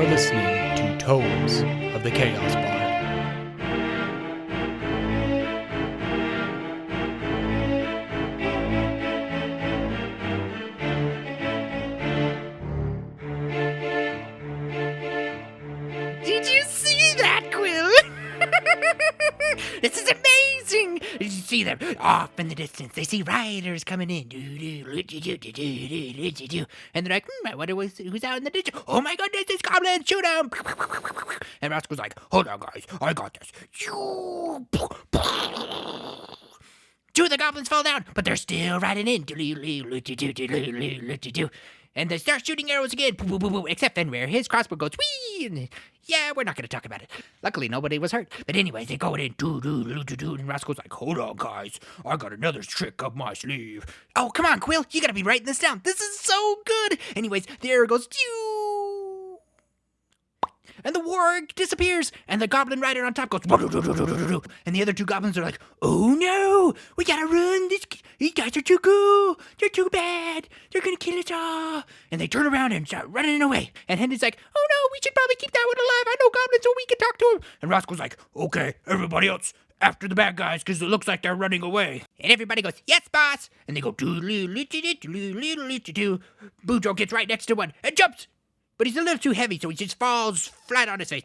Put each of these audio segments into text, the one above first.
are listening to Tomes of the Chaos Bard. Did you see that, Quill? This is amazing! Did you see them off in the distance? They see riders coming in. And they're like, I wonder who's out in the distance. Oh my goodness, it's goblins! Shoot them! And Roscoe's like, hold on, guys. I got this. Two of the goblins fall down, but they're still riding in. And they start shooting arrows again. Except Fenrir. His crossbow goes whee! And yeah, we're not going to talk about it. Luckily, nobody was hurt. But anyways, they go in. And Roscoe's like, hold on, guys. I got another trick up my sleeve. Oh, come on, Quill. You got to be writing this down. This is so good. Anyways, the arrow goes and the warg disappears, and the goblin rider on top goes, and the other two goblins are like, oh no, we gotta run, these guys are too cool, they're too bad, they're gonna kill us all, and they turn around and start running away, and Henley's like, oh no, we should probably keep that one alive, I know goblins so we can talk to him, and Roscoe's like, okay, everybody else, after the bad guys, because it looks like they're running away. And everybody goes, yes, boss, and they go, Boudreaux gets right next to one, and jumps. But he's a little too heavy, so he just falls flat on his face.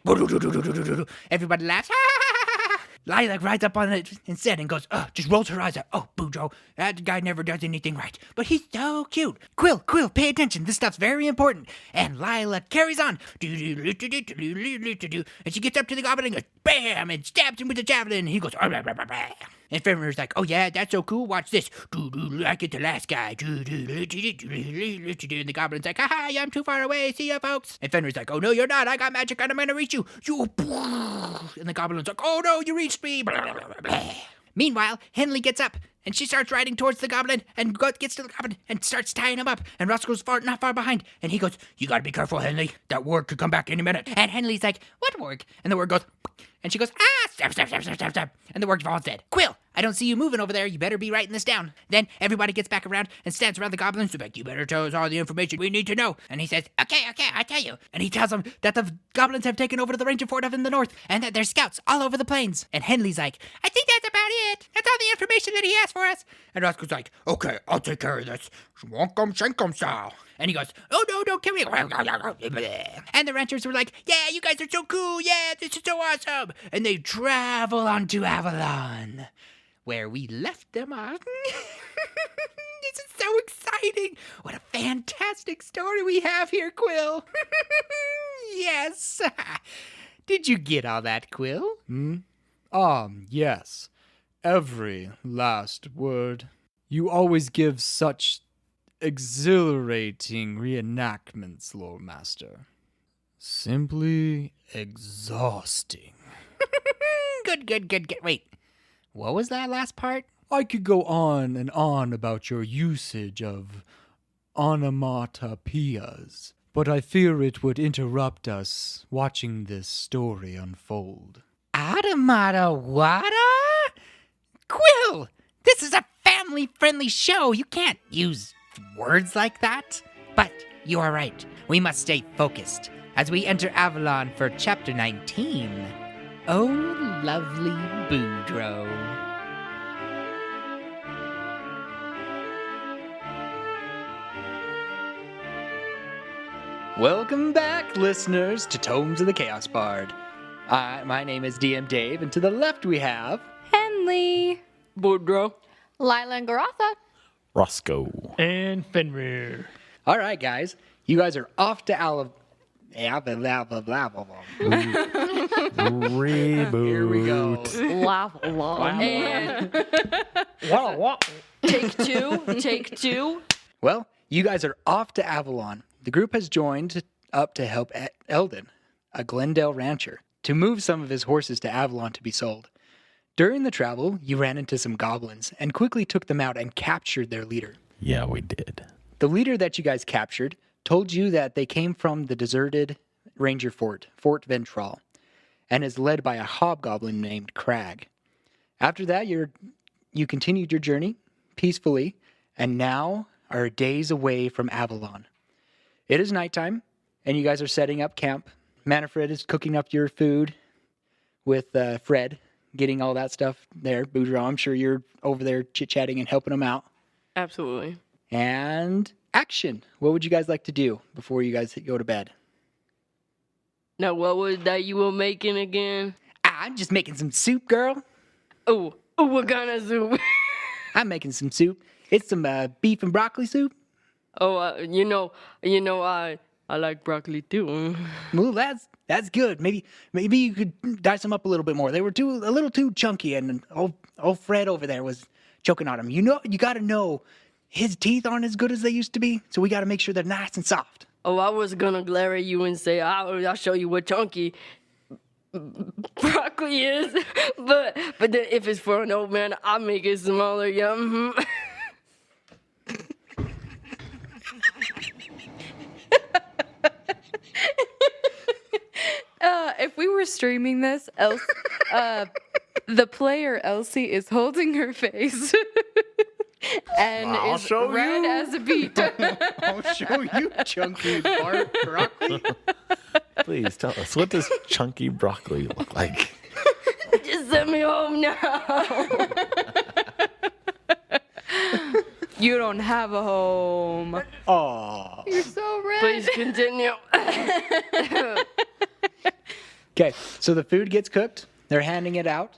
Everybody laughs. Lyla rides up on it instead and goes, just rolls her eyes out. Oh, Boudreaux, that guy never does anything right. But he's so cute. Quill, pay attention. This stuff's very important. And Lyla carries on. And she gets up to the goblin and goes, bam, and stabs him with a javelin. And he goes, and Fenrir's like, oh yeah, that's so cool. Watch this. I get the last guy. And the goblin's like, haha, I'm too far away. See ya, folks. And Fenrir's like, oh no, you're not. I got magic and I'm gonna reach you. And the goblin's like, oh no, you reached me. Meanwhile, Henley gets up and she starts riding towards the goblin and gets to the goblin and starts tying him up. And Roscoe's not far behind. And he goes, you gotta be careful, Henley. That warg could come back any minute. And Henley's like, what warg? And the warg goes, and she goes, stab. And the warg falls dead. Quill, I don't see you moving over there. You better be writing this down. Then everybody gets back around and stands around the goblins. They're like, you better tell us all the information we need to know. And he says, okay, I tell you. And he tells them that the goblins have taken over the ranger fort up in the north and that there's scouts all over the plains. And Henley's like, I think that's about it. That's all the information that he has for us. And Roscoe's like, okay, I'll take care of this. Schwankum shankum style. And he goes, oh no, don't kill me. And the ranchers were like, yeah, you guys are so cool. Yeah, this is so awesome. And they travel on to Avalonne, where we left them off. This is so exciting. What a fantastic story we have here, Quill. Yes. Did you get all that, Quill? Yes. Every last word. You always give such exhilarating reenactments, Lord Master. Simply exhausting. Good. Wait, what was that last part? I could go on and on about your usage of onomatopoeias, but I fear it would interrupt us watching this story unfold. Automata? Quill, this is a family-friendly show. You can't use words like that. But you are right. We must stay focused as we enter Avalonne for Chapter 19. Oh, lovely Boudreaux. Welcome back, listeners, to Tomes of the Chaos Bard. My name is DM Dave, and to the left we have... Henley, Boudreaux, Lyla, and Garatha. Roscoe, and Fenrir. All right, guys. You guys are off to Reboot. Here we go. Take two. Well, you guys are off to Avalonne. The group has joined up to help Eldon, a Glendale rancher, to move some of his horses to Avalonne to be sold. During the travel, you ran into some goblins and quickly took them out and captured their leader. Yeah, we did. The leader that you guys captured told you that they came from the deserted ranger fort, Fort Ventral, and is led by a hobgoblin named Crag. After that, you continued your journey peacefully and now are days away from Avalonne. It is nighttime, and you guys are setting up camp Manfred is cooking up your food with Fred, getting all that stuff there. Boudreaux, I'm sure you're over there chit-chatting and helping him out. Absolutely. And action. What would you guys like to do before you guys go to bed? Now, what was that you were making again? I'm just making some soup, girl. Oh, what kind of soup? I'm making some soup. It's some beef and broccoli soup. Oh, I like broccoli too. Well, that's good. Maybe you could dice them up a little bit more. They were a little too chunky, and old Fred over there was choking on them. You got to know his teeth aren't as good as they used to be, so we got to make sure they're nice and soft. Oh, I was gonna glare at you and say, I'll show you what chunky broccoli is. but then if it's for an old man, I'll make it smaller. Yeah. Mm-hmm. If we were streaming this, the player Elsie is holding her face and I'll is show red you. as a beet. I'll show you, chunky broccoli. Please tell us, what does chunky broccoli look like? Just send me home now. You don't have a home. Aw. You're so red. Please continue. Okay, so the food gets cooked. They're handing it out.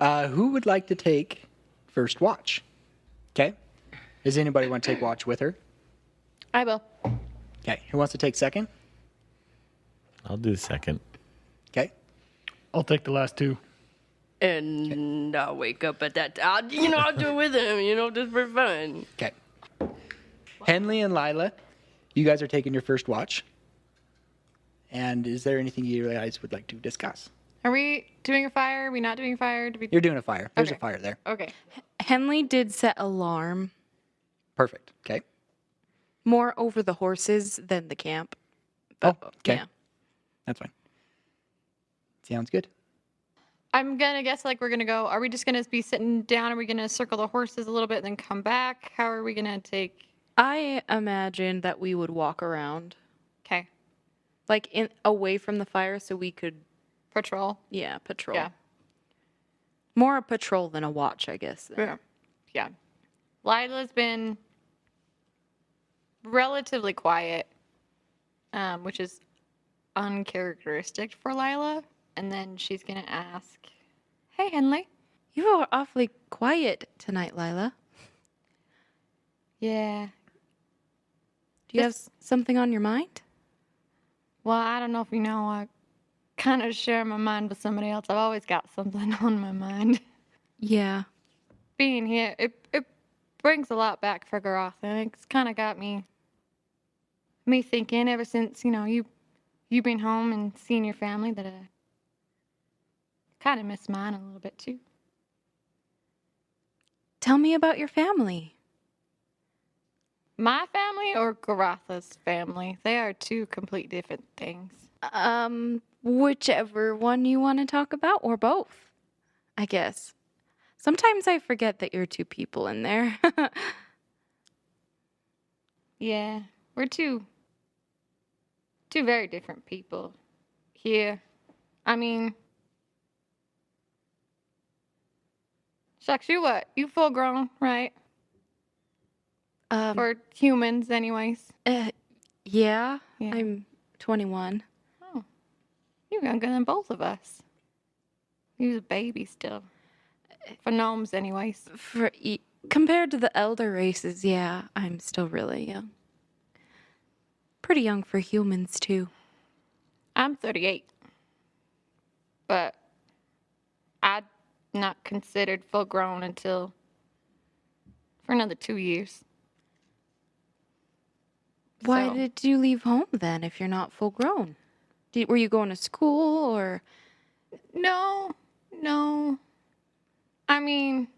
Who would like to take first watch? Okay. Does anybody want to take watch with her? I will. Okay. Who wants to take second? I'll do second. Okay. I'll take the last two. And I'll wake up at that time. I'll do it with him, just for fun. Okay. Henley and Lyla, you guys are taking your first watch. And is there anything you guys would like to discuss? Are we doing a fire? Are we not doing a fire? You're doing a fire. There's Okay. a fire there. Okay. Henley did set alarm Perfect. Okay. more over the horses than the camp. Oh, okay. Yeah. That's fine. Sounds good. I'm gonna guess we're gonna go. Are we just gonna be sitting down? Are we gonna circle the horses a little bit and then come back? How are we gonna take? I imagine that we would walk around, Okay. away from the fire so we could, Patrol. patrol. Yeah. More a patrol than a watch, I guess. Yeah. Lila's been relatively quiet, which is uncharacteristic for Lyla. And then she's gonna ask, "Hey, Henley." You were awfully quiet tonight, Lyla. Yeah. Do you have something on your mind? Well, I don't know if you know, I kind of share my mind with somebody else. I've always got something on my mind. Yeah. Being here, it brings a lot back for Garoth, and it's kind of got me thinking ever since, you've been home and seen your family that I kind of miss mine a little bit too. Tell me about your family. My family or Garotha's family? They are two complete different things. Whichever one you want to talk about, or both, I guess. Sometimes I forget that you're two people in there. Yeah, we're two very different people here. I mean, Shucks, you what? You full grown, right? For humans, anyways. Yeah, Yeah. I'm 21. Oh, you're younger than both of us. You're a baby still. For gnomes, anyways. Compared to the elder races, yeah, I'm still really young. Pretty young for humans, too. I'm 38. But I'm not considered full grown until for another 2 years. Why So- did you leave home then if you're not full grown? Were you going to school or? No. I mean,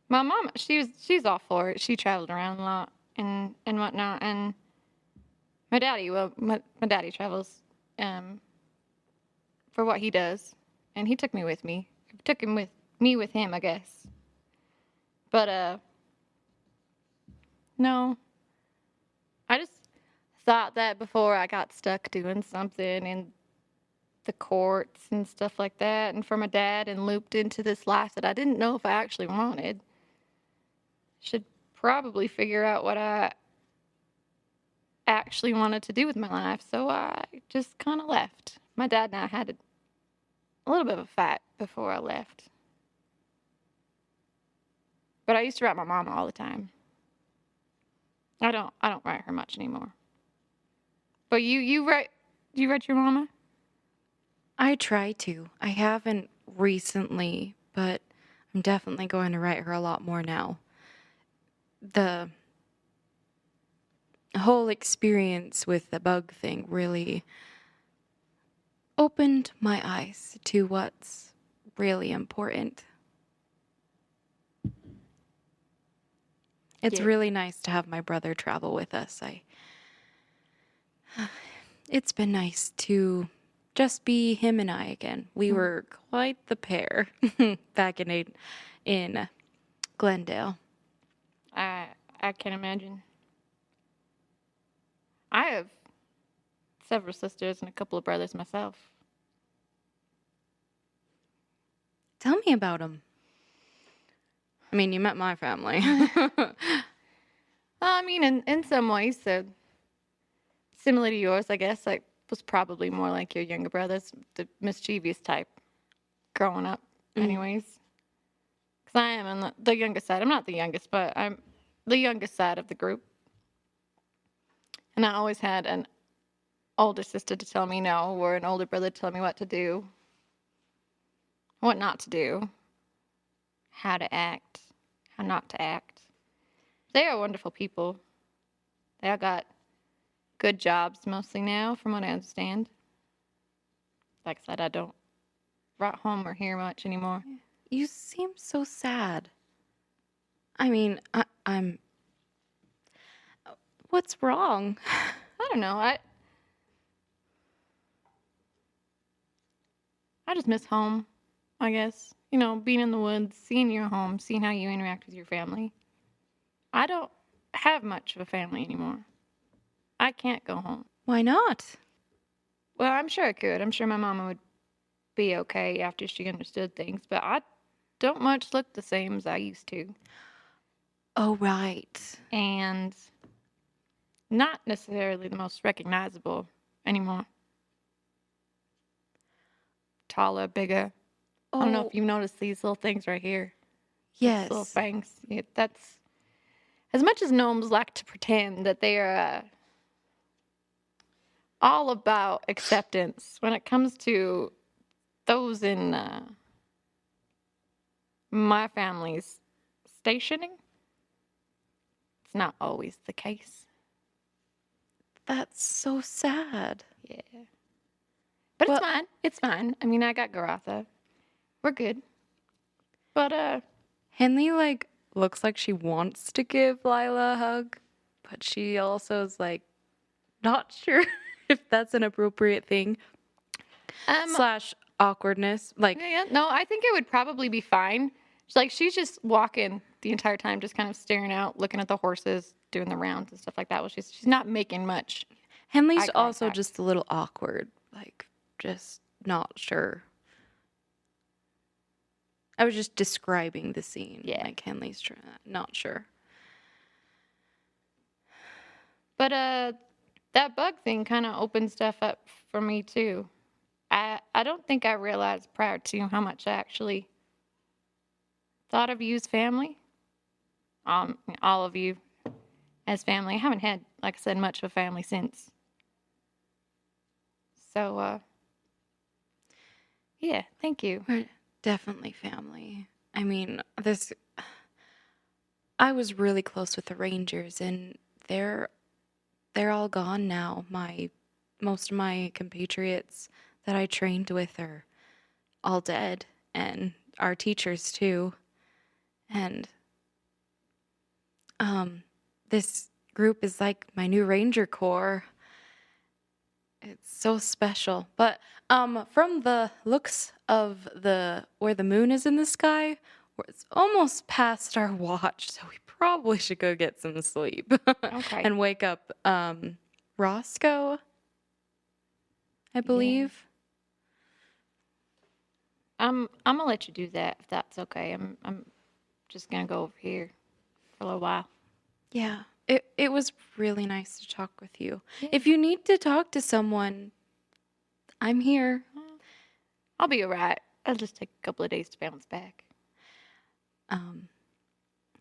my mom, she's all for it. She traveled around a lot and whatnot. And my daddy, my daddy travels for what he does. And he took me with me. Took him with him, I guess. But, no. I just thought that before I got stuck doing something in the courts and stuff like that, and for my dad, and looped into this life that I didn't know if I actually wanted. Should probably figure out what I actually wanted to do with my life, so I just kind of left. My dad and I had a little bit of a fight before I left. But I used to write my mama all the time. I don't write her much anymore. But you write your mama? I try to. I haven't recently, but I'm definitely going to write her a lot more now. The whole experience with the bug thing really opened my eyes to what's really important. It's Yeah. really nice to have my brother travel with us. It's been nice to just be him and I again. We were quite the pair back in Glendale. I can imagine. I have several sisters and a couple of brothers myself. Tell me about them. I mean, you met my family. I mean, in some ways, similar to yours, I guess. I was probably more like your younger brothers, the mischievous type, growing up, anyways. Because I am on the youngest side. I'm not the youngest, but I'm the youngest side of the group. And I always had an older sister to tell me no, or an older brother to tell me what to do, what not to do, how to act, how not to act. They are wonderful people. They all got good jobs mostly now, from what I understand. Like I said, I don't write home or hear much anymore. You seem so sad. I mean, I'm... What's wrong? I don't know. I just miss home, I guess. You know, being in the woods, seeing your home, seeing how you interact with your family. I don't have much of a family anymore. I can't go home. Why not? Well, I'm sure I could. I'm sure my mama would be okay after she understood things, but I don't much look the same as I used to. Oh, right. And not necessarily the most recognizable anymore. Taller, bigger. I don't know if you've noticed these little things right here. Yes. These little fangs. Yeah, that's as much as gnomes like to pretend that they are all about acceptance. When it comes to those in my family's stationing, it's not always the case. That's so sad. Yeah. But Well- it's fine. It's fine. I mean, I got Garatha. We're good. But, Henley, looks like she wants to give Lyla a hug, but she also is, not sure if that's an appropriate thing. Slash awkwardness. yeah, no, I think it would probably be fine. She's just walking the entire time, just kind of staring out, looking at the horses, doing the rounds and stuff like that. Well, she's not making much. Henley's eye also contact. just a little awkward. Just not sure. I was just describing the scene. Yeah. Henley's not sure. But that bug thing kind of opened stuff up for me too. I don't think I realized prior to how much I actually thought of you as family. All of you as family. I haven't had, like I said, much of a family since. So, yeah, thank you. We're definitely family. I mean, I was really close with the Rangers, and they're all gone now. Most of my compatriots that I trained with are all dead, and our teachers too. And this group is like my new Ranger Corps. It's so special. But from the looks of where the moon is in the sky, it's almost past our watch, so we probably should go get some sleep. Okay. And wake up Roscoe, I believe. I'm gonna let you do that if that's okay. I'm just gonna go over here for a little while. Yeah. It was really nice to talk with you. If you need to talk to someone, I'm here. I'll be alright. I'll just take a couple of days to bounce back.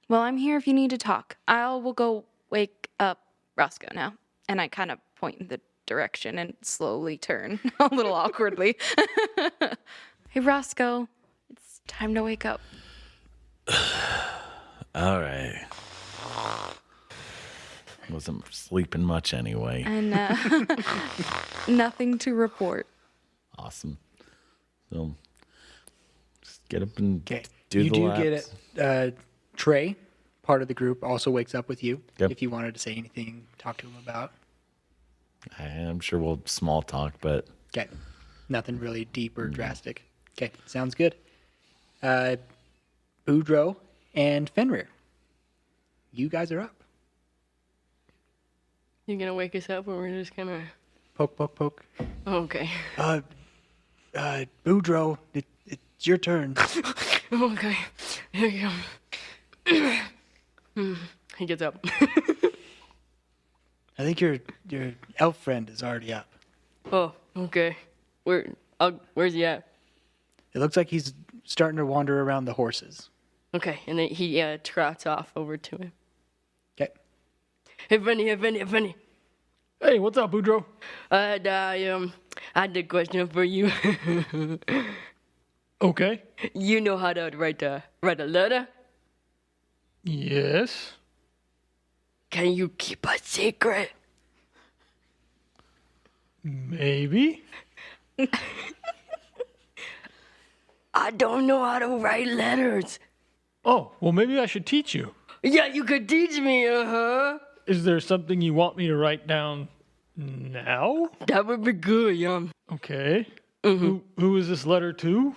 Well, I'm here if you need to talk. Will go wake up Roscoe now. And I kind of point in the direction and slowly turn a little awkwardly. Hey, Roscoe, it's time to wake up. All right. Wasn't sleeping much anyway. And nothing to report. Awesome. So, just get up and Okay. do You the do laps. get it. Trey, part of the group, also wakes up with you. Yep. If you wanted to say anything, talk to him about. I'm sure we'll small talk, but Okay. Nothing really deep or drastic. Okay. Sounds good. Boudreaux and Fenrir. You guys are up. You gonna wake us up, or we're just gonna? Poke, poke, poke. Okay. Boudreaux, it's your turn. Okay. Here you go. He gets up. I think your elf friend is already up. Oh, okay. Where's he at? It looks like he's starting to wander around the horses. Okay, and then he trots off over to him. Okay. Hey, Fenny. Hey, what's up, Boudreaux? I had a question for you. Okay. You know how to write a letter? Yes. Can you keep a secret? Maybe. I don't know how to write letters. Oh, well, maybe I should teach you. Yeah, you could teach me, uh-huh. Is there something you want me to write down now? That would be good, Okay. Who is this letter to?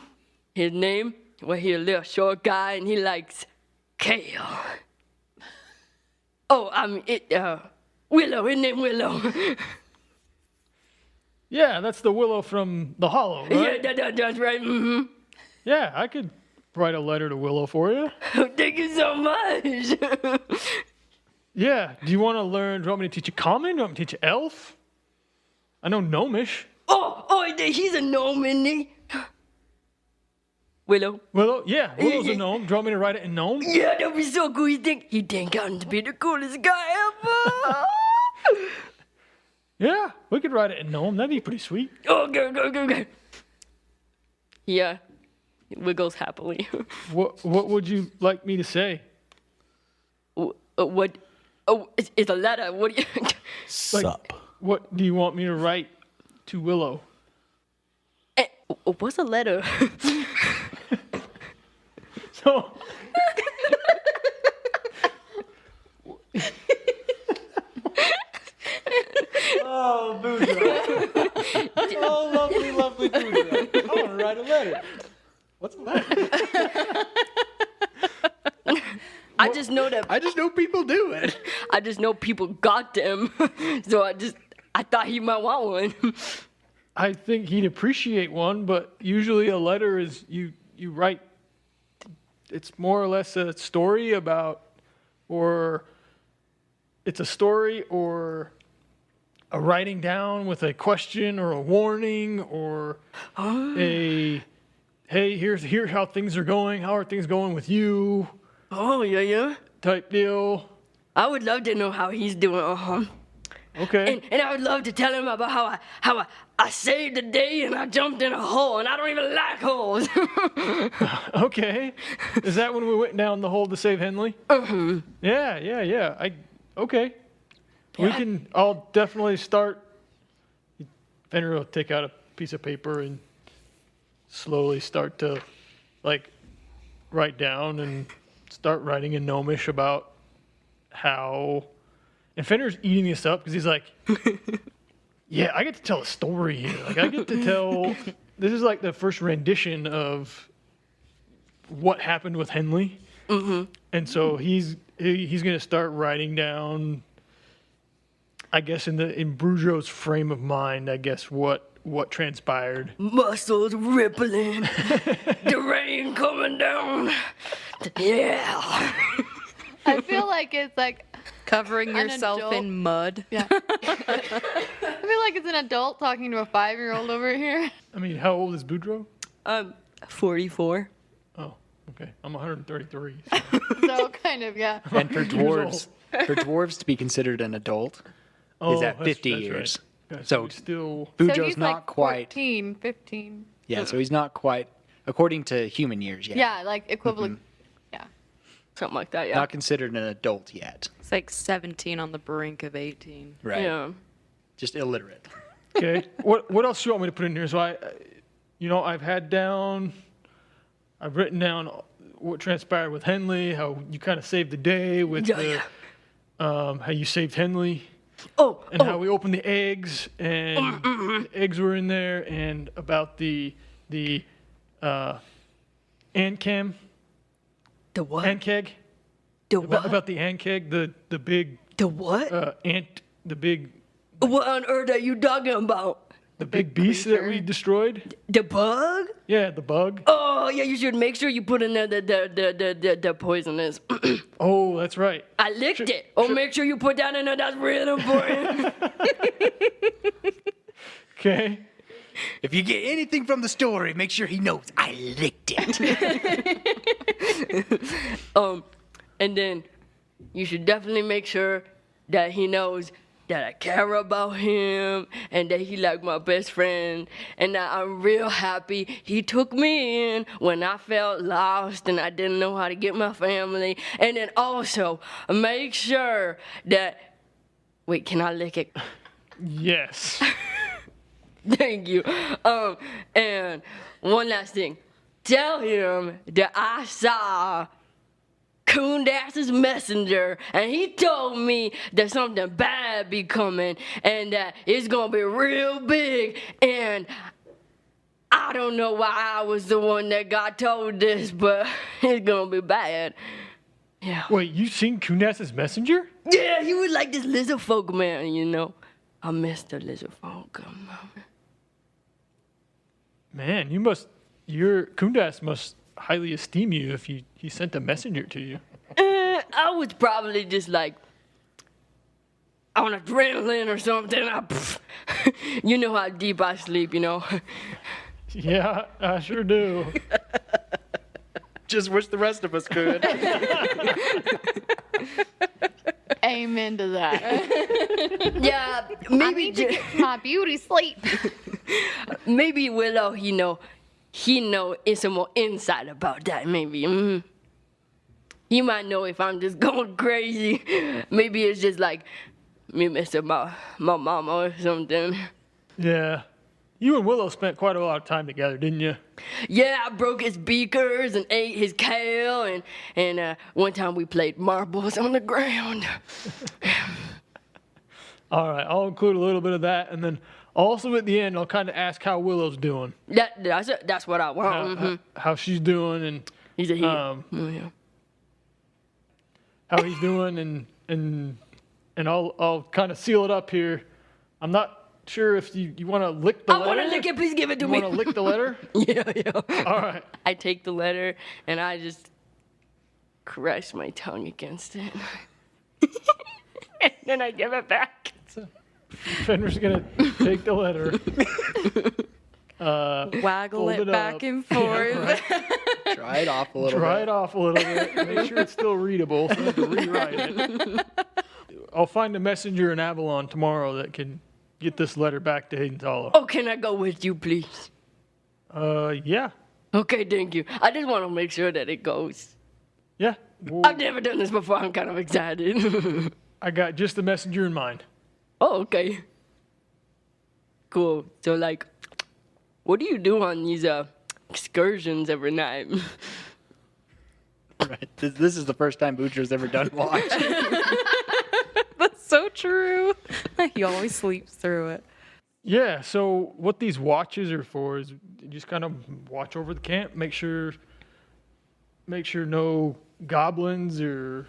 His name? Well, he's a little short guy, and he likes kale. Oh, Willow. His name Willow. Yeah, that's the Willow from the Hollow, right? Yeah, that's right. Mm-hmm. Yeah, I could write a letter to Willow for you. Thank you so much. Yeah. Do you want to learn? Do you want me to teach you Common? Do you want me to teach you Elf? I know Gnomish. Oh, he's a gnome, isn't he? Willow. Willow? Yeah, Willow's a gnome. Do you want me to write it in Gnome? Yeah, that'd be so cool. He think I'm to be the coolest guy ever. Yeah, we could write it in Gnome. That'd be pretty sweet. Okay. Yeah, wiggles happily. What would you like me to say? What? Oh, it's a letter. What do you? sup. What do you want me to write to Willow? What's a letter? So, oh, Boudreaux. Oh, lovely Boudreaux. I want to write a letter. What's a letter? I just know that. I just know people do it. I just know people got them, so I thought he might want one. I think he'd appreciate one, but usually a letter is you write. It's more or less a story about, or it's a story or a writing down with a question or a warning or a, hey, here's how things are going. How are things going with you? Oh yeah. Type deal. I would love to know how he's doing. Okay. And I would love to tell him about how I saved the day and I jumped in a hole and I don't even like holes. Okay. Is that when we went down the hole to save Henley? Yeah. Okay. I'll definitely start. Fenrir will take out a piece of paper and slowly start to, write down and start writing in Gnomish about how. And Fenrir's eating this up because he's like, yeah, I get to tell a story here. I get to tell. This is like the first rendition of what happened with Henley. Mm-hmm. And so he's going to start writing down I guess in Boudreaux's frame of mind, I guess what transpired. Muscles rippling, the rain coming down. Yeah. I feel like it's like Covering An yourself adult. in mud. yeah. I feel like it's an adult talking to a 5-year-old over here. I mean, how old is Boudreaux? I'm 44. Oh, okay. I'm 133. So kind of, yeah. And for Years dwarves to be considered an adult is at 50 years. Right. Yeah, So he's still. So Boudreaux's he's not like quite. 14, 15. Yeah, so he's not quite according to human years yet. Yeah, like equivalent. Yeah. Something like that, yeah. Not considered an adult yet. It's like 17 on the brink of 18. Right. Yeah. Just illiterate. Okay. What else do you want me to put in here? So I've written down what transpired with Henley, how you kind of saved the day with how you saved Henley, and how we opened the eggs and the eggs were in there, and about the Ancam. The what? Ankeg. The what? About the Ankeg, the big The what? ant, the big What on earth are you talking about? the big beast that we creature. destroyed. The bug? Yeah, the bug. Oh, yeah, you should make sure you put in there the poisonous. Oh, that's right. I licked it. Oh, make sure you put that in there. That's real important. Okay. If you get anything from the story, make sure he knows I licked it. And then you should definitely make sure that he knows that I care about him and that he like my best friend and that I'm real happy he took me in when I felt lost and I didn't know how to get my family. And then also make sure that, wait, can I lick it? Yes. Thank you. And one last thing. Tell him that I saw Coondass's messenger, and he told me that something bad be coming, and that it's gonna be real big, and I don't know why I was the one that got told this, but it's gonna be bad. Yeah. Wait, you seen Coondass's messenger? Yeah, he was like this lizard folk man, you know. I miss the lizard folk. Man, your Coondass must highly esteem you if he sent a messenger to you. I was probably just like on adrenaline or something. You know how deep I sleep, you know. Yeah, I sure do. Just wish the rest of us could. Amen to that. Yeah, I maybe need to get my beauty sleep. maybe Willow, he know it's some more insight about that. Maybe he might know if I'm just going crazy. Maybe it's just like me missing my mama or something. Yeah. You and Willow spent quite a lot of time together, didn't you? Yeah, I broke his beakers and ate his kale, and one time we played marbles on the ground. All right, I'll include a little bit of that, and then also at the end, I'll kind of ask how Willow's doing, That's what I want. how she's doing, and He's a hero. um, how he's doing, and I'll kind of seal it up here. I'm not sure if you want to lick the I letter. want to lick it. Please give it to You me. want to lick the letter? Yeah. All right. I take the letter and I just caress my tongue against it. And then I give it back. Fenrir's gonna take the letter. Waggle Fold it it back up. and forth. Try it off a little Try bit. it off a little bit. Make sure it's still readable so you have to rewrite it. I'll find a messenger in Avalonne tomorrow that can get this letter back to Hayden's Hollow. Oh, can I go with you, please? Yeah. Okay, thank you. I just want to make sure that it goes. Yeah. I've never done this before. I'm kind of excited. I got just the messenger in mind. Oh, okay. Cool. So, like, what do you do on these excursions every night? Right. This is the first time Boudreaux's ever done watch. That's so true. He always sleeps through it. Yeah, so what these watches are for is just kind of watch over the camp, make sure no goblins or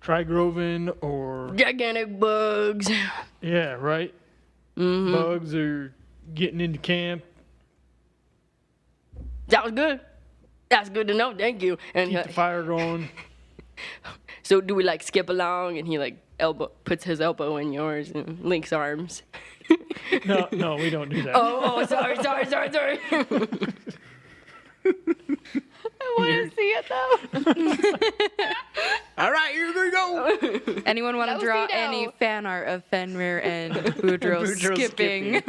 Trigroven or Gigantic bugs. yeah, right. Bugs are getting into camp. That was good. That's good to know. Thank you. And Keep the fire going. so do we like skip along and he like puts his elbow in yours and links arms? No, we don't do that. Oh, sorry. I want to see it though. All right, here we go. Anyone want to draw any fan art of Fenrir and Boudreaux skipping?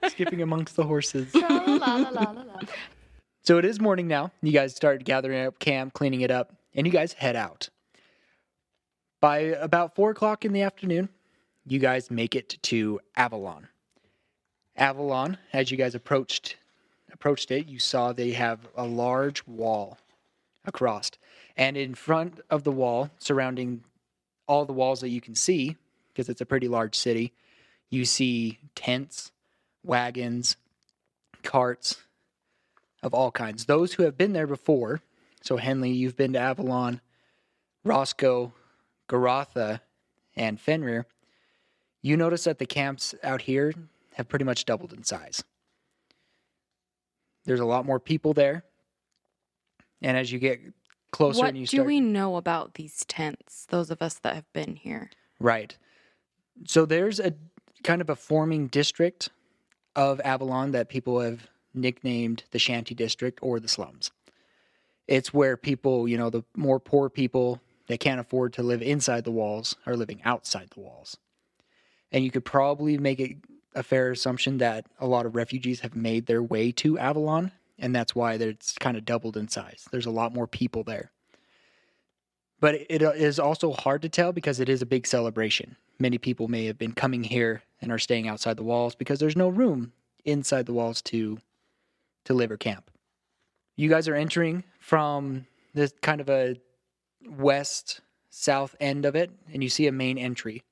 Skipping amongst the horses. La, la, la, la, la, la. So it is morning now. You guys start gathering up camp, cleaning it up, and you guys head out. By about 4 o'clock in the afternoon, you guys make it to Avalonne. Avalonne, as you guys approached it, you saw they have a large wall across. And in front of the wall, surrounding all the walls that you can see, because it's a pretty large city, you see tents, wagons, carts of all kinds. Those who have been there before, so Henley, you've been to Avalonne, Roscoe, Garotha, and Fenrir, you notice that the camps out here have pretty much doubled in size. There's a lot more people there. And as you get closer What and you do start... we know about these tents, those of us that have been here? Right. So there's a kind of a forming district of Avalonne that people have nicknamed the Shanty District or the slums. It's where people, the more poor people that can't afford to live inside the walls are living outside the walls. And you could probably make it a fair assumption that a lot of refugees have made their way to Avalonne, and that's why it's kind of doubled in size. There's a lot more people there. But it is also hard to tell because it is a big celebration. Many people may have been coming here and are staying outside the walls because there's no room inside the walls to live or camp. You guys are entering from this kind of a west-south end of it, and you see a main entry.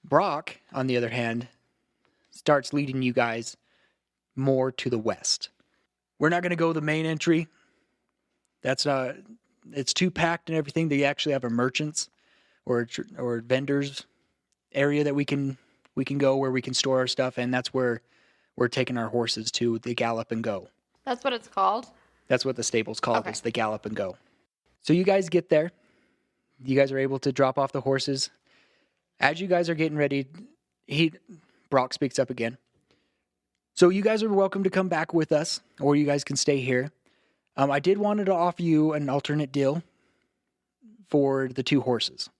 Brock, on the other hand, starts leading you guys more to the west. We're not going to go the main entry. It's too packed and everything. They actually have a merchants or vendors area that we can go where we can store our stuff, and that's where we're taking our horses to, the Gallop and Go. That's what it's called. That's what the stable's called. Okay. It's the Gallop and Go. So you guys get there. You guys are able to drop off the horses. As you guys are getting ready, Brock speaks up again. So you guys are welcome to come back with us, or you guys can stay here. I did wanted to offer you an alternate deal for the 2 horses.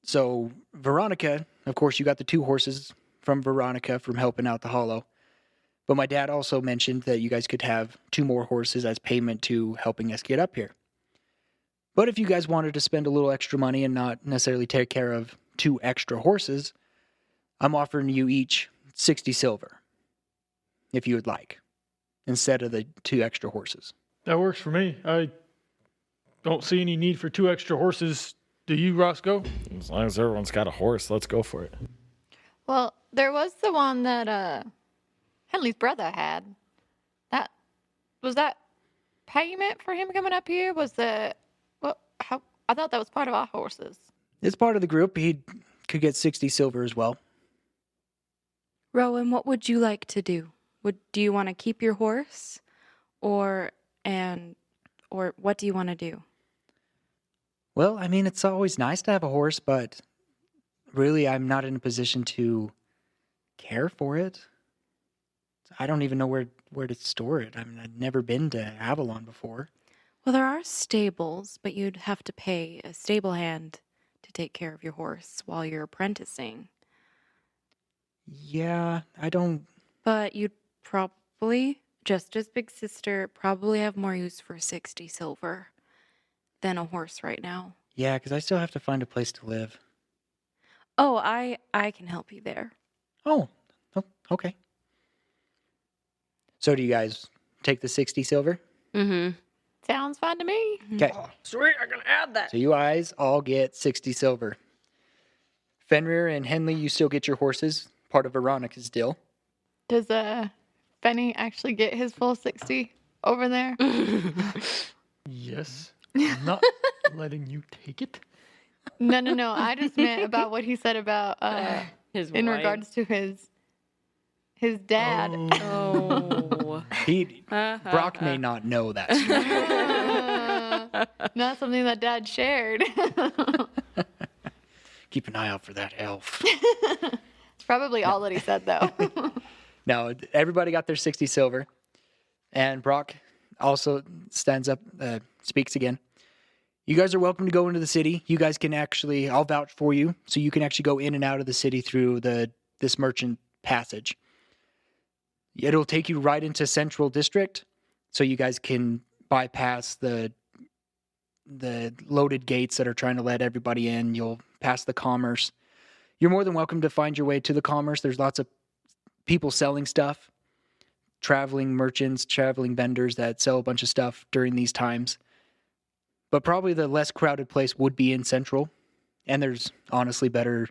So Veronica, of course, you got the 2 horses from Veronica from helping out the Hollow. But my dad also mentioned that you guys could have 2 more horses as payment to helping us get up here. But if you guys wanted to spend a little extra money and not necessarily take care of 2 extra horses, I'm offering you each 60 silver, if you would like, instead of the 2 extra horses. That works for me. I don't see any need for 2 extra horses. Do you, Roscoe? As long as everyone's got a horse, let's go for it. Well, there was the one that Henley's brother had. Was that payment for him coming up here? I thought that was part of our horses. As part of the group, he could get 60 silver as well. Rowan, what would you like to do? Do you want to keep your horse, or what do you want to do? Well, I mean, it's always nice to have a horse, but really I'm not in a position to care for it. I don't even know where to store it. I mean, I've never been to Avalonne before. Well, there are stables, but you'd have to pay a stable hand to take care of your horse while you're apprenticing. Yeah, I don't... But you'd probably, just as Big Sister, probably have more use for 60 silver than a horse right now. Yeah, because I still have to find a place to live. Oh, I can help you there. Oh, okay. So do you guys take the 60 silver? Mm-hmm. Sounds fine to me. Okay. Sweet, I can add that. So you guys all get 60 silver. Fenrir and Henley, you still get your horses, part of Veronica's deal. Does Fenny actually get his full 60 over there? Yes. I'm not letting you take it. No. I just meant about what he said about His in wife. regards to his dad. Oh. Brock may not know that story. Not something that Dad shared. Keep an eye out for that elf. It's probably all that he said, though. No, everybody got their 60 silver. And Brock also stands up, speaks again. You guys are welcome to go into the city. You guys can actually, I'll vouch for you, so you can actually go in and out of the city through this merchant passage. It'll take you right into Central District, so you guys can bypass the loaded gates that are trying to let everybody in. You'll pass the commerce. You're more than welcome to find your way to the commerce. There's lots of people selling stuff, traveling merchants, traveling vendors that sell a bunch of stuff during these times. But probably the less crowded place would be in Central. And there's honestly better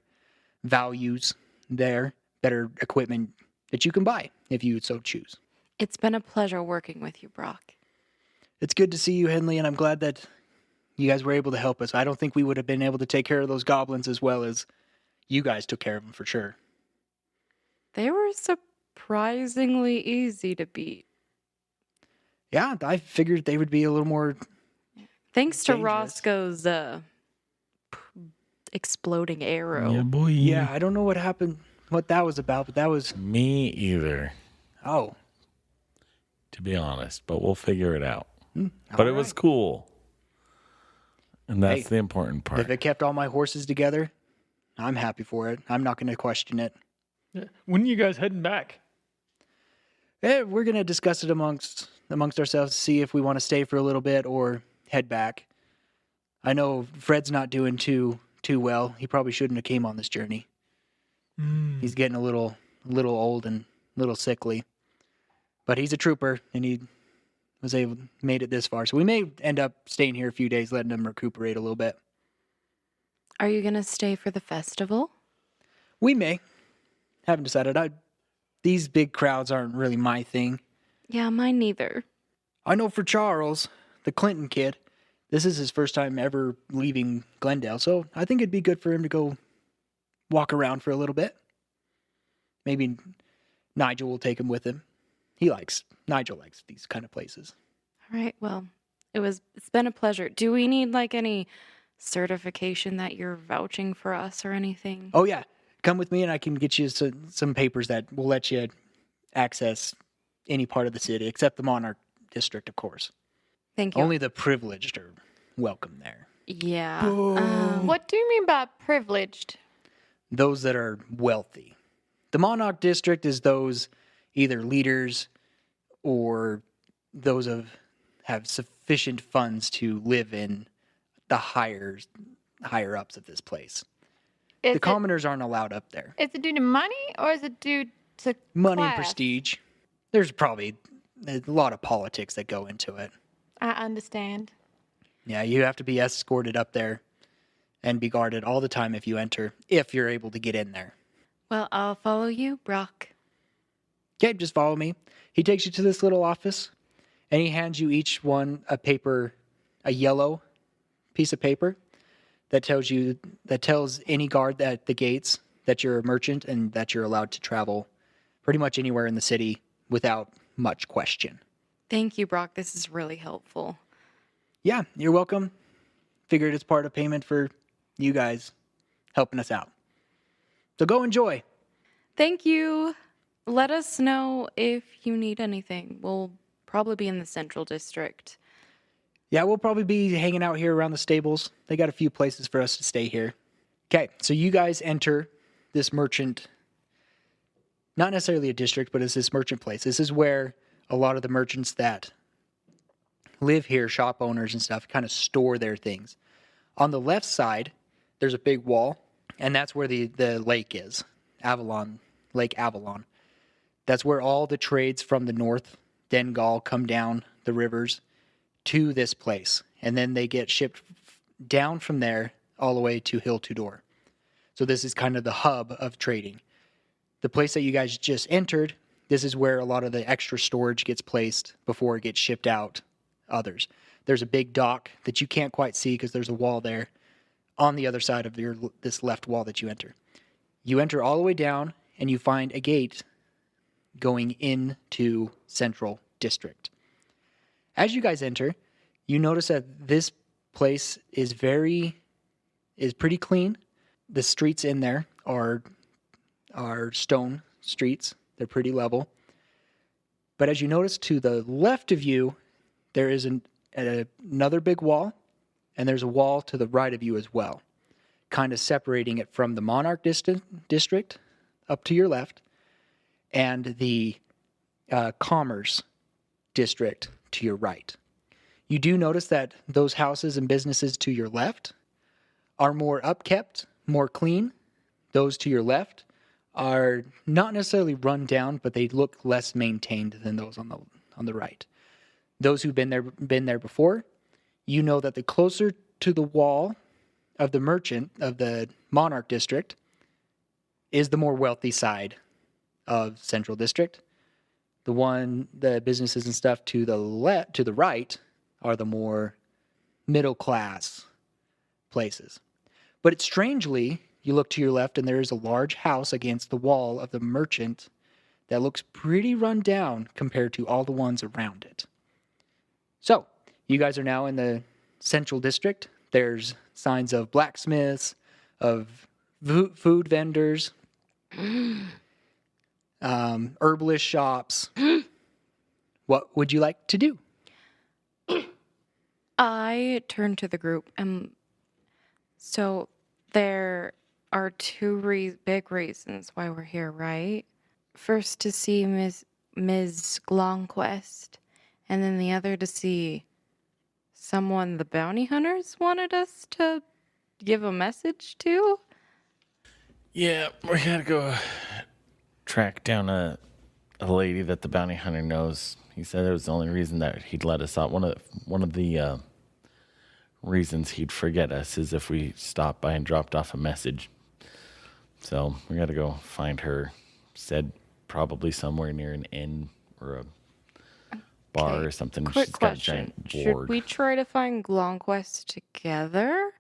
values there, better equipment that you can buy if you so choose. It's been a pleasure working with you, Brock. It's good to see you, Henley, and I'm glad that you guys were able to help us. I don't think we would have been able to take care of those goblins as well as you guys took care of them for sure. They were surprisingly easy to beat. Yeah, I figured they would be a little more Thanks to dangerous. Roscoe's exploding arrow. Yeah, boy. Yeah, I don't know what happened, what that was about, but that was... Me either, Oh. to be honest. But we'll figure it out. All But it was right. cool. And that's Hey, the important part. If it kept all my horses together, I'm happy for it. I'm not going to question it. Yeah. When are you guys heading back? We're going to discuss it amongst ourselves to see if we want to stay for a little bit or head back. I know Fred's not doing too well. He probably shouldn't have came on this journey. He's getting a little old and a little sickly. But he's a trooper, and he made it this far. So we may end up staying here a few days, letting him recuperate a little bit. Are you going to stay for the festival? We may. Haven't decided. These big crowds aren't really my thing. Yeah, mine neither. I know for Charles, the Clinton kid, this is his first time ever leaving Glendale, so I think it'd be good for him to go walk around for a little bit. Maybe Nigel will take him with him. Nigel likes these kind of places. All right, well, it's been a pleasure. Do we need any certification that you're vouching for us or anything? Oh yeah, come with me and I can get you some papers that will let you access any part of the city, except the Monarch District, of course. Thank you. Only the privileged are welcome there. Yeah. What do you mean by privileged? Those that are wealthy. The Monarch District is those either leaders or those have sufficient funds to live in the higher ups of this place. The commoners aren't allowed up there. Is it due to money or is it due to Money and class? prestige. There's probably a lot of politics that go into it. I understand. Yeah, you have to be escorted up there and be guarded all the time if you enter, if you're able to get in there. Well, I'll follow you, Brock. Okay, just follow me. He takes you to this little office, and he hands you each one a yellow piece of paper that tells any guard at the gates that you're a merchant and that you're allowed to travel pretty much anywhere in the city without much question. Thank you, Brock. This is really helpful. Yeah, you're welcome. Figured it's part of payment for you guys helping us out. So go enjoy. Thank you. Let us know if you need anything. We'll probably be in the Central District. Yeah, we'll probably be hanging out here around the stables. They got a few places for us to stay here. Okay, so you guys enter this merchant, not necessarily a district, but it's this merchant place. This is where a lot of the merchants that live here, shop owners and stuff, kind of store their things. On the left side, there's a big wall, and that's where the lake is, Avalonne, Lake Avalonne. That's where all the trades from the north, Dengal, come down the rivers to this place. And then they get shipped down from there all the way to Hill to Door. So this is kind of the hub of trading. The place that you guys just entered, this is where a lot of the extra storage gets placed before it gets shipped out others. There's a big dock that you can't quite see because there's a wall there on the other side of this left wall that you enter. You enter all the way down, and you find a gate going into Central District. As you guys enter, you notice that this place is pretty clean. The streets in there are stone streets. They're pretty level. But as you notice to the left of you, there is another big wall, and there's a wall to the right of you as well, kind of separating it from the Monarch District up to your left and the Commerce District to your right. You do notice that those houses and businesses to your left are more upkept, more clean. Those to your left are not necessarily run down, but they look less maintained than those on the right. Those who've been there before, you know that the closer to the wall of the merchant of the Monarch District is the more wealthy side of Central District. The businesses and stuff to the right are the more middle class places. But it's strangely, you look to your left and there is a large house against the wall of the merchant that looks pretty run down compared to all the ones around it. So, you guys are now in the Central District. There's signs of blacksmiths, of food vendors, herbalist shops. What would you like to do? I turn to the group, and so there are two big reasons why we're here, right? First, to see Ms. Glonkquest, and then the other to see someone the bounty hunters wanted us to give a message to. Yeah, we gotta go track down a lady that the bounty hunter knows. He said it was the only reason that he'd let us out. One of the reasons he'd forget us is if we stopped by and dropped off a message. So we got to go find her. Said probably somewhere near an inn or a bar or something. Quick She's got a question. giant board. Should we try to find Glonkquest together?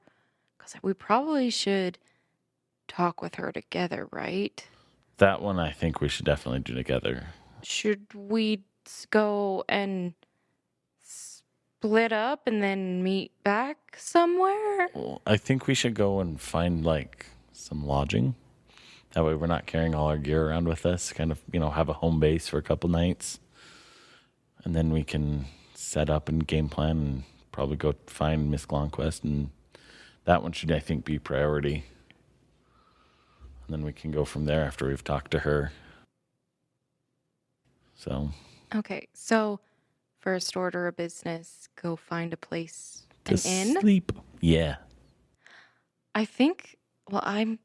Because we probably should talk with her together, right? That one I think we should definitely do together. Should we go and split up and then meet back somewhere? Well, I think we should go and find some lodging. That way we're not carrying all our gear around with us. Kind of, have a home base for a couple nights. And then we can set up and game plan and probably go find Miss Glonkquest. And that one should, I think, be priority. And then we can go from there after we've talked to her. So. Okay, so first order of business, go find a place, To an inn. sleep. Yeah. I think, I'm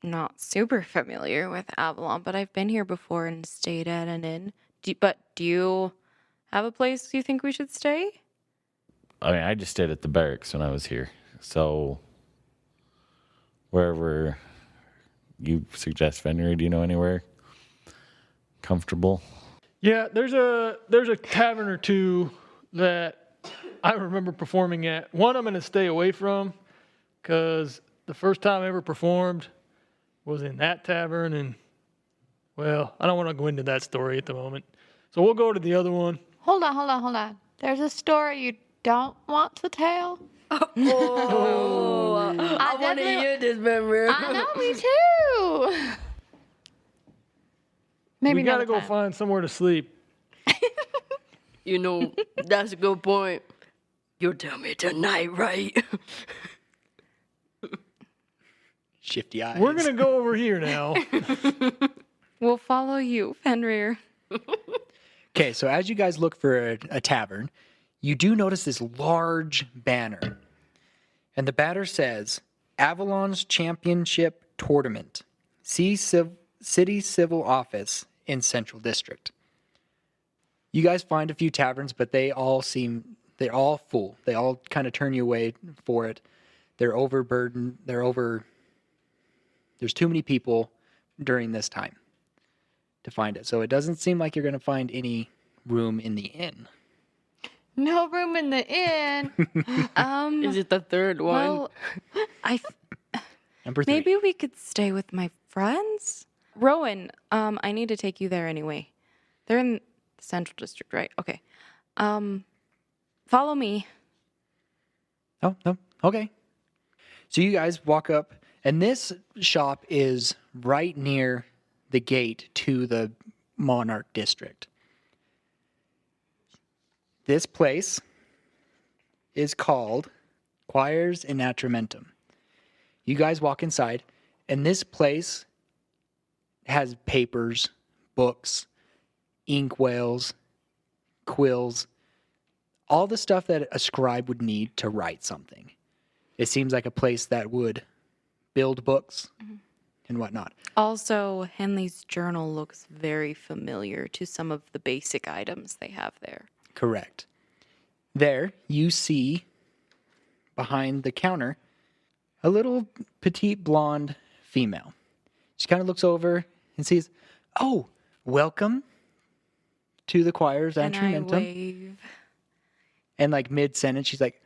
not super familiar with Avalonne, but I've been here before and stayed at an inn. Do you have a place you think we should stay? I mean, I just stayed at the barracks when I was here. So wherever you suggest, Fenrir, do you know anywhere comfortable? Yeah, there's a tavern or two that I remember performing at. One I'm going to stay away from because the first time I ever performed was in that tavern, and I don't want to go into that story at the moment. So we'll go to the other one. Hold on. There's a story you don't want to tell? Oh, I want to hear this, Fenrir. I know, me too. Maybe we got to another go time. find somewhere to sleep. That's a good point. You'll tell me tonight, right? Shifty eyes. We're going to go over here now. We'll follow you, Fenrir. Okay, so as you guys look for a tavern, you do notice this large banner. And the banner says, Avalonne's Championship Tournament. See City Civil Office in Central District. You guys find a few taverns, but they're all full. They all kind of turn you away for it. They're overburdened. There's too many people during this time to find it. So it doesn't seem like you're going to find any room in the inn. No room in the inn. Is it the third one? Well, I Number 3. maybe we could stay with my friends. Rowan, I need to take you there anyway. They're in the Central District, right? Okay. Follow me. Oh, no. Okay. So you guys walk up, and this shop is right near the gate to the Monarch District. This place is called Quires in Atramentum. You guys walk inside, and this place has papers, books, inkwells, quills, all the stuff that a scribe would need to write something. It seems like a place that would build books and whatnot. Also, Henley's journal looks very familiar to some of the basic items they have there. Correct. There, you see, behind the counter, a little petite blonde female. She kind of looks over and sees, oh, welcome to the Quires And I Atramentum. wave. And like mid-sentence, she's like,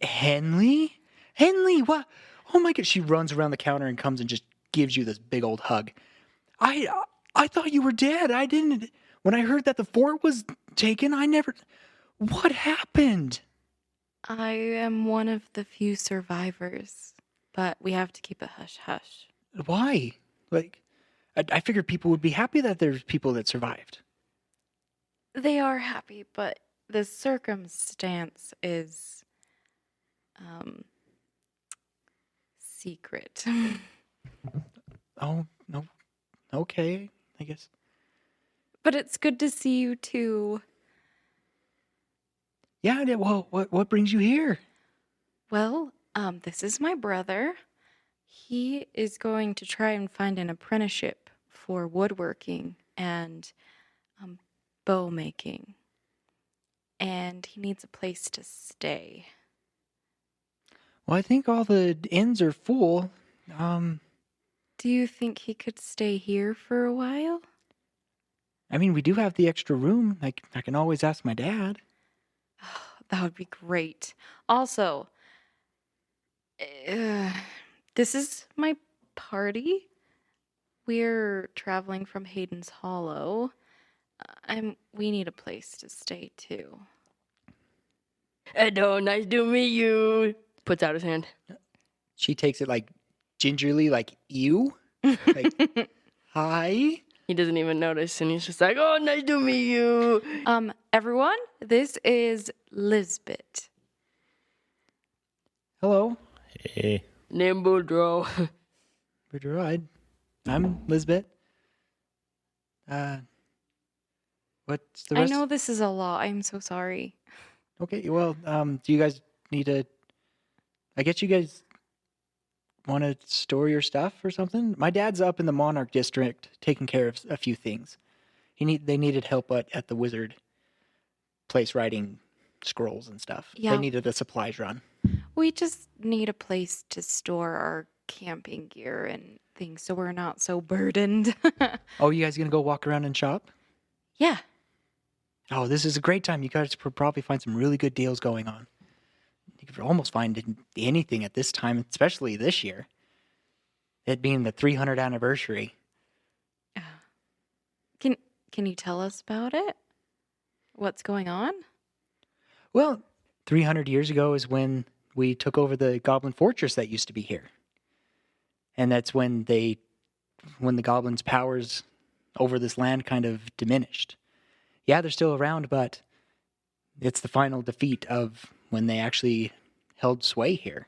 Henley? Henley, what? Oh my God. She runs around the counter and comes and just gives you this big old hug. I thought you were dead. I didn't. When I heard that the fort was taken, I never. What happened? I am one of the few survivors, but we have to keep it hush-hush. Why? Like, I figured people would be happy that there's people that survived. They are happy, but the circumstance is secret. Oh, no. Okay, I guess. But it's good to see you too. Yeah, well, what brings you here? Well, this is my brother. He is going to try and find an apprenticeship for woodworking and bow making. And he needs a place to stay. Well, I think all the inns are full. Do you think he could stay here for a while? I mean, we do have the extra room. I can always ask my dad. That would be great. Also, this is my party. We're traveling from Hayden's Hollow. We need a place to stay too. Hello, nice to meet you. Puts out his hand. She takes it like gingerly, like, you? Like, hi? He doesn't even notice, and he's just like, "Oh, nice to meet you." Everyone, this is Lisbeth. Hello. Hey. Name Boudreaux. Boudreaux, I'm Lisbeth. What's the I rest? know this is a lot. I'm so sorry. Okay, well, do you guys need to... I guess you guys want to store your stuff or something? My dad's up in the Monarch District taking care of a few things. They needed help at the wizard place writing scrolls and stuff. Yeah. They needed a supplies run. We just need a place to store our camping gear and things so we're not so burdened. Oh, you guys gonna go walk around and shop? Yeah. Oh, this is a great time. You guys could probably find some really good deals going on. You could almost find anything at this time, especially this year. It being the 300th anniversary. Can you tell us about it? What's going on? Well, 300 years ago is when we took over the Goblin fortress that used to be here. And that's when the Goblins' powers over this land kind of diminished. Yeah, they're still around, but it's the final defeat of when they actually held sway here.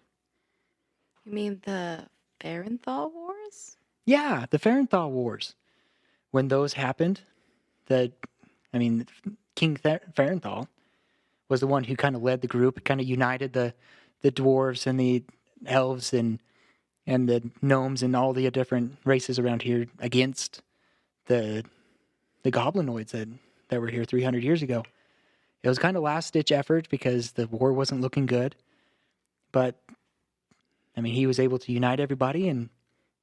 You mean the Pharynthal Wars? Yeah, the Pharynthal Wars. When those happened, King Pharynthal was the one who kind of led the group, kind of united the dwarves and the elves and the gnomes and all the different races around here against the goblinoids that were here 300 years ago. It was kind of last-ditch effort because the war wasn't looking good. But, I mean, he was able to unite everybody and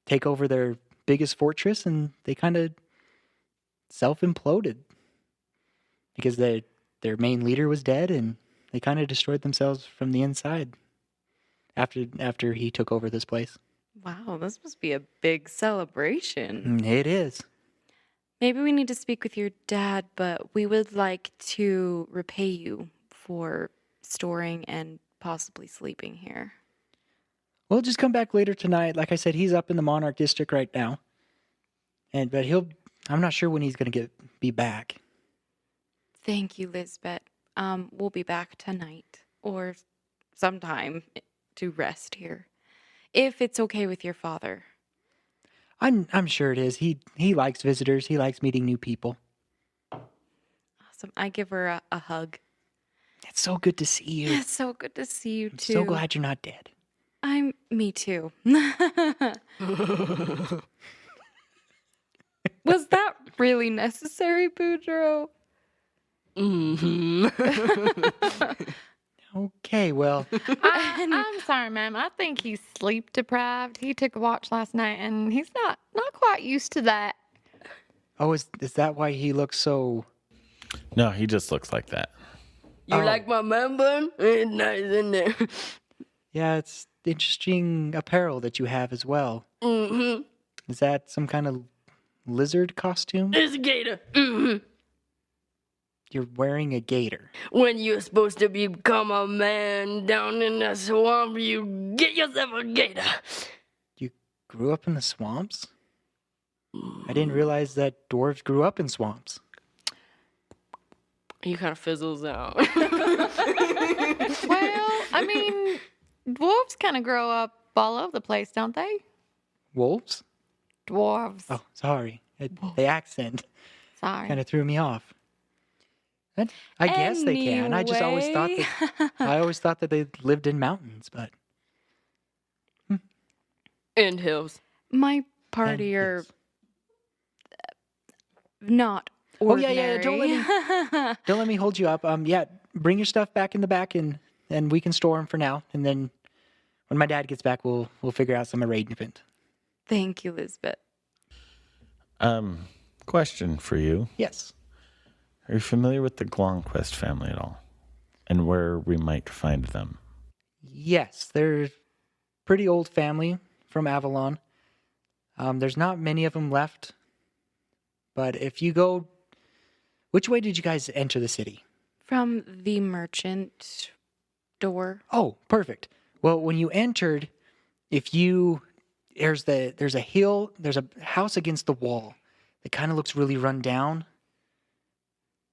take over their biggest fortress, and they kind of self-imploded because their main leader was dead, and they kind of destroyed themselves from the inside after he took over this place. Wow, this must be a big celebration. It is. Maybe we need to speak with your dad, but we would like to repay you for storing and possibly sleeping here. Well, just come back later tonight. Like I said, he's up in the Monarch District right now. But I'm not sure when he's going to be back. Thank you, Lisbeth. We'll be back tonight or sometime to rest here. If it's okay with your father. I'm sure it is. He likes visitors. He likes meeting new people. Awesome. I give her a hug. It's so good to see you. Yeah, it's so good to see you I'm too. so glad you're not dead. Me too. Was that really necessary, Boudreaux? Mm-hmm. Okay, well, I'm sorry, ma'am. I think he's sleep deprived. He took a watch last night, and he's not quite used to that. oh, is that why he looks so... No, he just looks like that. You Oh. like my man bun? It's nice, isn't it? Yeah, it's interesting apparel that you have as well. Mm-hmm. Is that some kind of lizard costume? It's a gator. Mm-hmm. You're wearing a gator. When you're supposed to become a man down in the swamp, you get yourself a gator. You grew up in the swamps? I didn't realize that dwarves grew up in swamps. He kind of fizzles out. Well, I mean, dwarves kind of grow up all over the place, don't they? Wolves? Dwarves. Oh, sorry. The accent Sorry. kind of threw me off. I guess they can. I just always thought that they lived in mountains, but And hills. My party are yes. not Oh ordinary. yeah. Don't let me hold you up. Yeah, bring your stuff back in the back, and we can store them for now. And then when my dad gets back, we'll figure out some arrangement. Thank you, Lisbeth. Question for you. Yes. Are you familiar with the Glonkquest family at all? And where we might find them? Yes, they're pretty old family from Avalonne. There's not many of them left. But if you go... Which way did you guys enter the city? From the merchant door. Oh, perfect. Well, when you entered, there's a hill, there's a house against the wall that kind of looks really run down.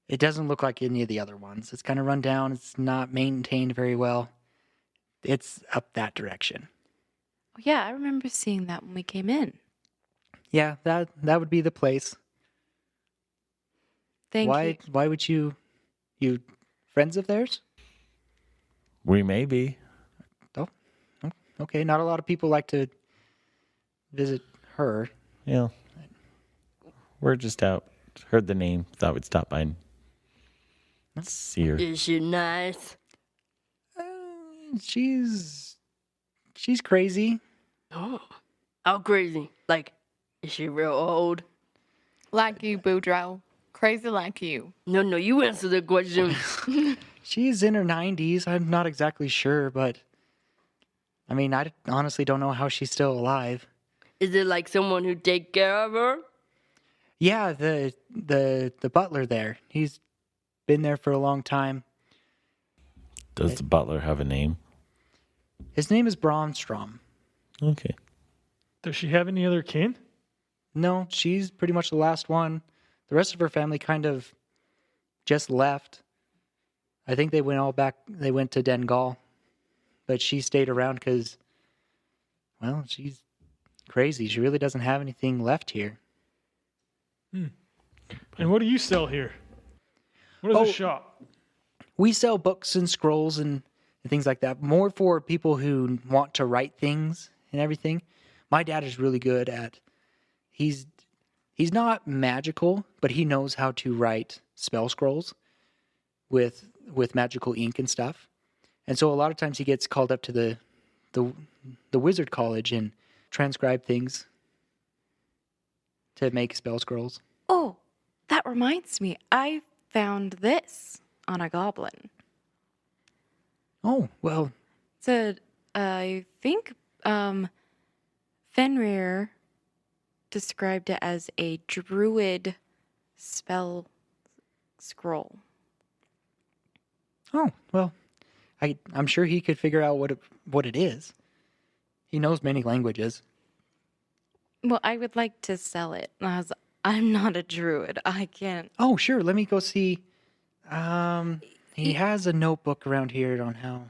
It doesn't look like any of the other ones. It's kind of run down. It's not maintained very well. It's up that direction. Oh, yeah, I remember seeing that when we came in. Yeah, that would be the place. Thank you. Why would you friends of theirs? We may be. Oh, okay. Not a lot of people like to visit her. Yeah. We're just out. Heard the name. Thought we'd stop by and see her. Is she nice? She's crazy. Oh. How crazy? Like, is she real old? Like you, Boudreaux. Crazy like you. No, you answer the question. She's in her 90s. I'm not exactly sure, but I mean, I honestly don't know how she's still alive. Is it like someone who take care of her? Yeah, the butler there. He's been there for a long time. Does the butler have a name? His name is Bronstrom. Okay. Does she have any other kin? No, she's pretty much the last one. The rest of her family kind of just left. I think they went to Dengal. But she stayed around because, well, she's crazy. She really doesn't have anything left here. And what do you sell here? What is Oh. a shop? We sell books and scrolls and things like that. More for people who want to write things and everything. My dad is really good at... He's not magical, but he knows how to write spell scrolls with magical ink and stuff. And so a lot of times he gets called up to the wizard college and transcribe things to make spell scrolls. Oh, that reminds me. I found this on a goblin. Oh, well, Said, I think Fenrir described it as a druid spell scroll. oh, well, I'm sure he could figure out what it is. He knows many languages. Well, I would like to sell it. As I'm not a druid. I can't. Oh, sure. Let me go see. He has a notebook around here on how.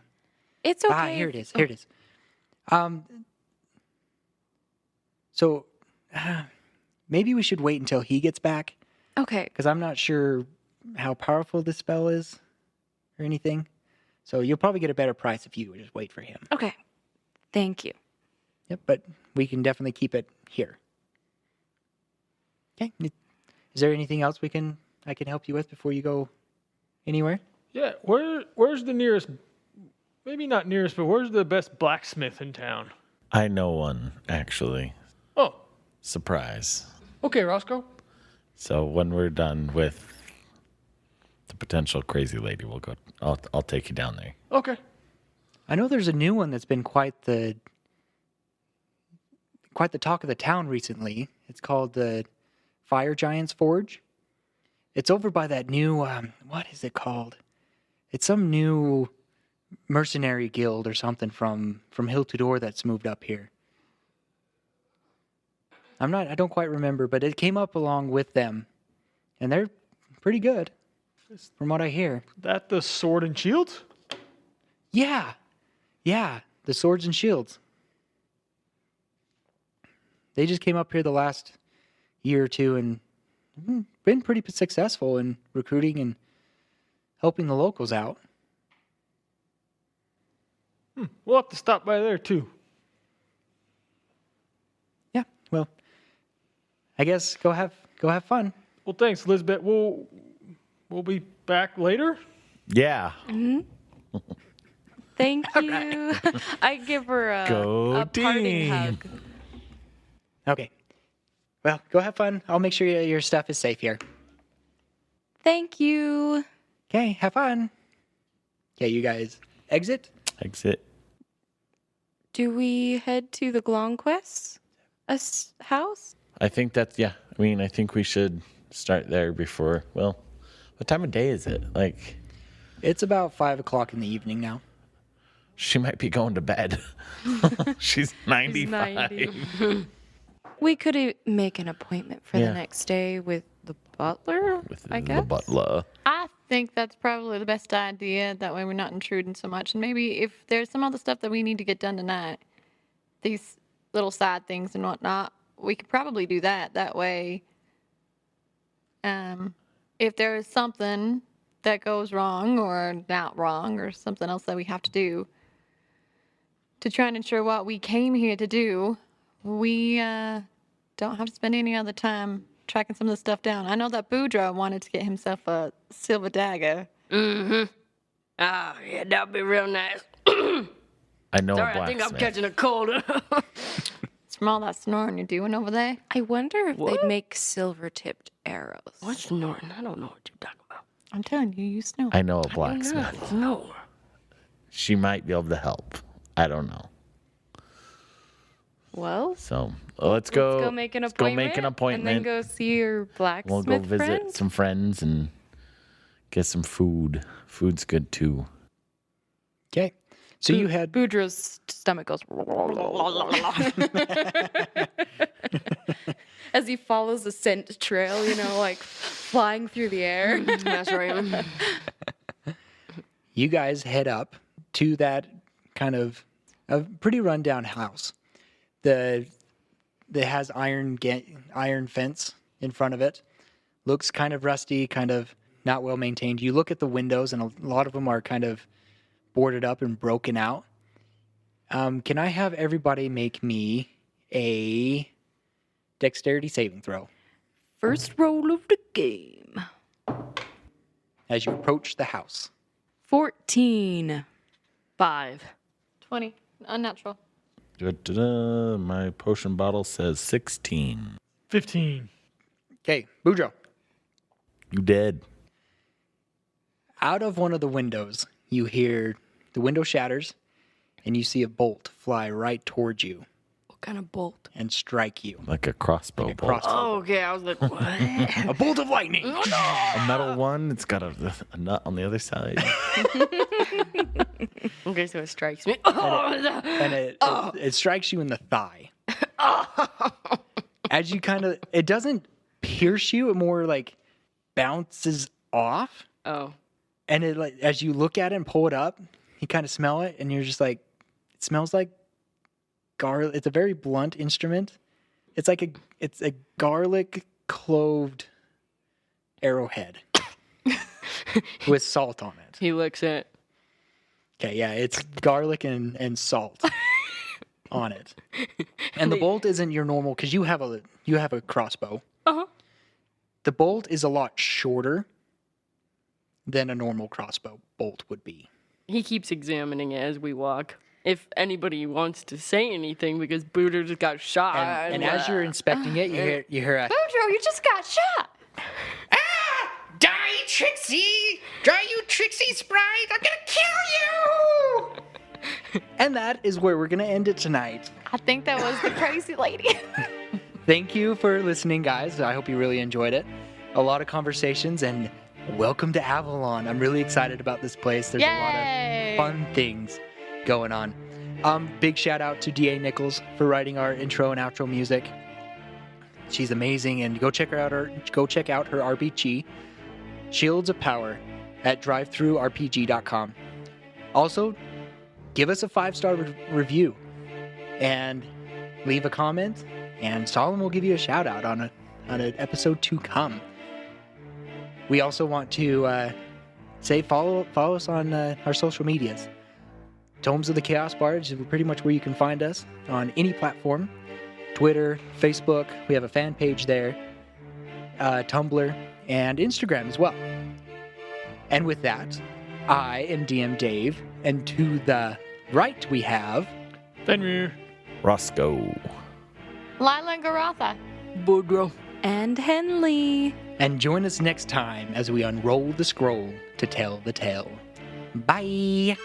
It's okay. Ah, here it is. Here it is. So, maybe we should wait until he gets back, Okay. because I'm not sure how powerful this spell is, or anything. So you'll probably get a better price if you just wait for him. Okay. Thank you. Yep, but we can definitely keep it here. Okay. Is there anything else I can help you with before you go anywhere? Yeah, where's the nearest, maybe not nearest, but where's the best blacksmith in town? I know one, actually. Oh, Surprise. okay, Roscoe. So when we're done with the potential crazy lady, we'll go. I'll take you down there. Okay. I know there's a new one that's been quite the talk of the town recently. It's called the Fire Giant's Forge. It's over by that new what is it called? It's some new mercenary guild or something from Hill to Door that's moved up here. I don't quite remember, but it came up along with them, and they're pretty good, from what I hear. That the sword and shield? Yeah, the Swords and Shields. They just came up here the last year or two and been pretty successful in recruiting and helping the locals out. We'll have to stop by there too. Yeah, well, I guess go have fun. Well, thanks, Lisbeth. We'll be back later. Yeah. Thank you. I give her Go a parting team. hug. Okay. Well, go have fun. I'll make sure your stuff is safe here. Thank you. Okay, have fun. Okay, you guys exit. Exit. Do we head to the Glonkquest house? I think that's, yeah. I mean, I think we should start there before, well, what time of day is it? Like, It's about 5 o'clock in the evening now. she might be going to bed. She's 95. 90. We could make an appointment for Yeah. the next day with the butler, With I the guess. butler. I think that's probably the best idea. That way we're not intruding so much. And maybe if there's some other stuff that we need to get done tonight, these little side things and whatnot, we could probably do that. That way, if there is something that goes wrong or not wrong or something else that we have to do to try and ensure what we came here to do, we don't have to spend any other time tracking some of the stuff down. I know that Boudreaux wanted to get himself a silver dagger. Oh, yeah, that'd be real nice. I know Sorry, a I think I'm blacksmith. catching a cold. It's from all that snoring you're doing over there. I wonder if What? they'd make silver-tipped arrows. What's Norton? I don't know what you're talking about. I'm telling you, you snore. I know a blacksmith. No. She might be able to help. I don't know. Well, So let's go. let's go make an let's appointment. go make an appointment. And then go see your blacksmith We'll go visit friend. some friends and get some food. Food's good too. Okay. So you had Boudreaux's stomach goes as he follows the scent trail, like flying through the air. That's right. you guys head up to that kind of a pretty rundown house. That has iron fence in front of it. Looks kind of rusty, kind of not well maintained. You look at the windows, and a lot of them are kind of boarded up and broken out. Can I have everybody make me a dexterity saving throw First roll of the game. as you approach the house? 14. 5. 20. Unnatural. Da-da-da. My potion bottle says 16. 15. Okay, Boudreaux. You dead. out of one of the windows, you hear the window shatters, and you see a bolt fly right towards you What kind of bolt? and strike you. Like a crossbow Like a bolt. crossbow. Oh, okay. I was like, what? A bolt of lightning. A metal one. It's got a nut on the other side. Okay, so it strikes me. And it strikes you in the thigh. As you it doesn't pierce you, it more like bounces off. Oh. And it like as you look at it and pull it up, you kind of smell it, and you're just like, it smells like garlic. It's a very blunt instrument. It's a garlic cloved arrowhead with salt on it. He licks it. Okay, yeah, it's garlic and salt on it. And the bolt isn't your normal, because you have a crossbow. Uh-huh. The bolt is a lot shorter than a normal crossbow bolt would be. He keeps examining it as we walk. If anybody wants to say anything, because Boudreaux just got shot. And as you're inspecting it, you hear a Boudreaux, you just got shot. Ah! Die, Trixie! Die, you Trixie sprite! I'm gonna kill you! and that is where we're gonna end it tonight. I think that was the crazy lady. Thank you for listening, guys. I hope you really enjoyed it. A lot of conversations, and welcome to Avalonne. I'm really excited about this place. There's a lot of fun things going on. Big shout out to D.A. Nichols for writing our intro and outro music. She's amazing, and go check out her RPG, Shields of Power, at drivethrurpg.com. Also, give us a 5-star review and leave a comment, and Saulum will give you a shout out on an episode to come. We also want to say follow us on our social medias. Tomes of the Chaos Bards is pretty much where you can find us on any platform. Twitter, Facebook, we have a fan page there, Tumblr, and Instagram as well. And with that, I am DM Dave, and to the right we have Fenrir. Roscoe. Lyla and Garatha. Boudreaux. And Henley. and join us next time as we unroll the scroll to tell the tale. Bye!